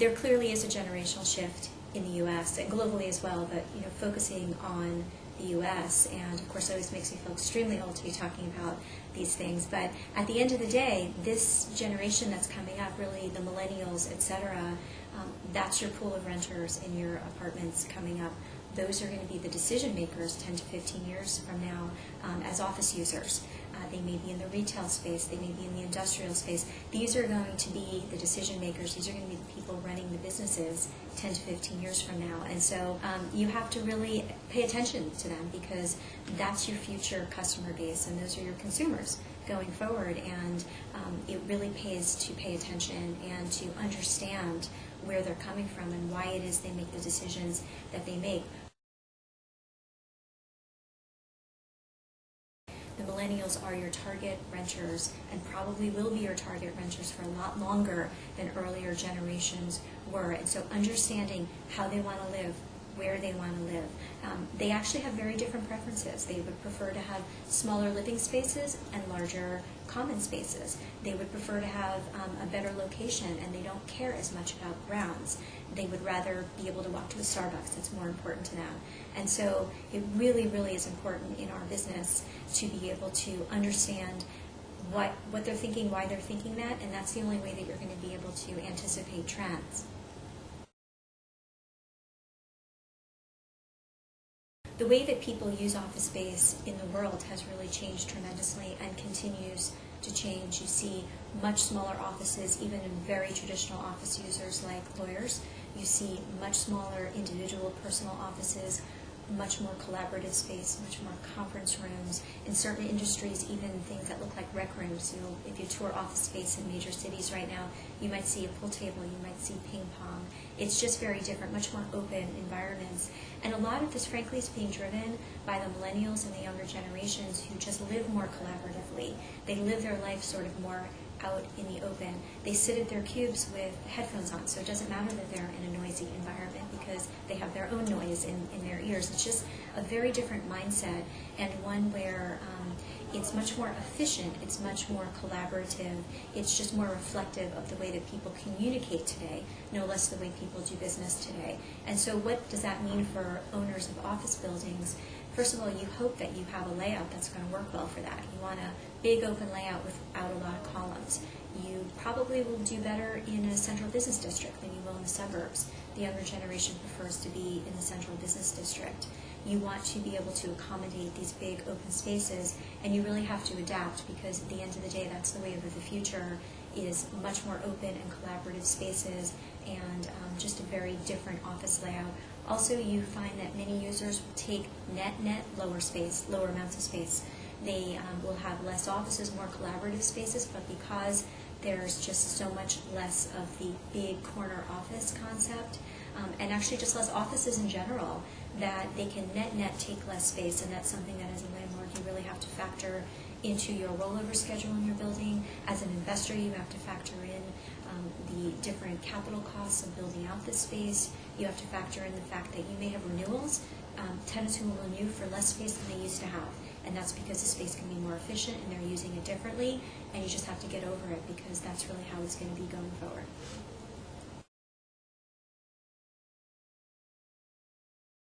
there clearly is a generational shift in the U.S. and globally as well, but focusing on the U.S. and of course it always makes me feel extremely old to be talking about these things. But at the end of the day, this generation that's coming up, really the millennials, etc., that's your pool of renters in your apartments coming up. Those are going to be the decision makers 10 to 15 years from now as office users. They may be in the retail space, they may be in the industrial space. These are going to be the decision makers, these are going to be the people running the businesses 10 to 15 years from now. And so you have to really pay attention to them because that's your future customer base and those are your consumers going forward. And it really pays to pay attention and to understand where they're coming from and why it is they make the decisions that they make. The millennials are your target renters and probably will be your target renters for a lot longer than earlier generations were. And so understanding how they want to live, where they want to live. They actually have very different preferences. They would prefer to have smaller living spaces and larger common spaces. They would prefer to have a better location, and they don't care as much about grounds. They would rather be able to walk to a Starbucks. That's more important to them. And so it really, really is important in our business to be able to understand what they're thinking, why they're thinking that, and that's the only way that you're going to be able to anticipate trends. The way that people use office space in the world has really changed tremendously and continues to change. You see much smaller offices, even in very traditional office users like lawyers. You see much smaller individual personal offices, much more collaborative space, much more conference rooms. In certain industries, even things that look like rec rooms. If you tour office space in major cities right now, you might see a pool table, you might see ping pong. It's just very different, much more open environments. And a lot of this, frankly, is being driven by the millennials and the younger generations who just live more collaboratively. They live their life sort of more out in the open. They sit at their cubes with headphones on, so it doesn't matter that they're in a noisy environment because they have their own noise in their ears. It's just a very different mindset, and one where it's much more efficient, it's much more collaborative, it's just more reflective of the way that people communicate today, no less the way people do business today. And so what does that mean for owners of office buildings? First of all, you hope that you have a layout that's going to work well for that. You want a big open layout without a lot of columns. You probably will do better in a central business district than you will in the suburbs. The younger generation prefers to be in the central business district. You want to be able to accommodate these big open spaces, and you really have to adapt because at the end of the day, that's the way of the future, is much more open and collaborative spaces and just a very different office layout. Also, you find that many users will take net lower amounts of space. They will have less offices, more collaborative spaces, but because there's just so much less of the big corner office concept, and actually just less offices in general, that they can net take less space, and that's something that as a landlord you really have to factor into your rollover schedule in your building. As an investor, you have to factor in the different capital costs of building out this space. You have to factor in the fact that you may have renewals, tenants who will renew for less space than they used to have, and that's because the space can be more efficient and they're using it differently, and you just have to get over it because that's really how it's going to be going forward.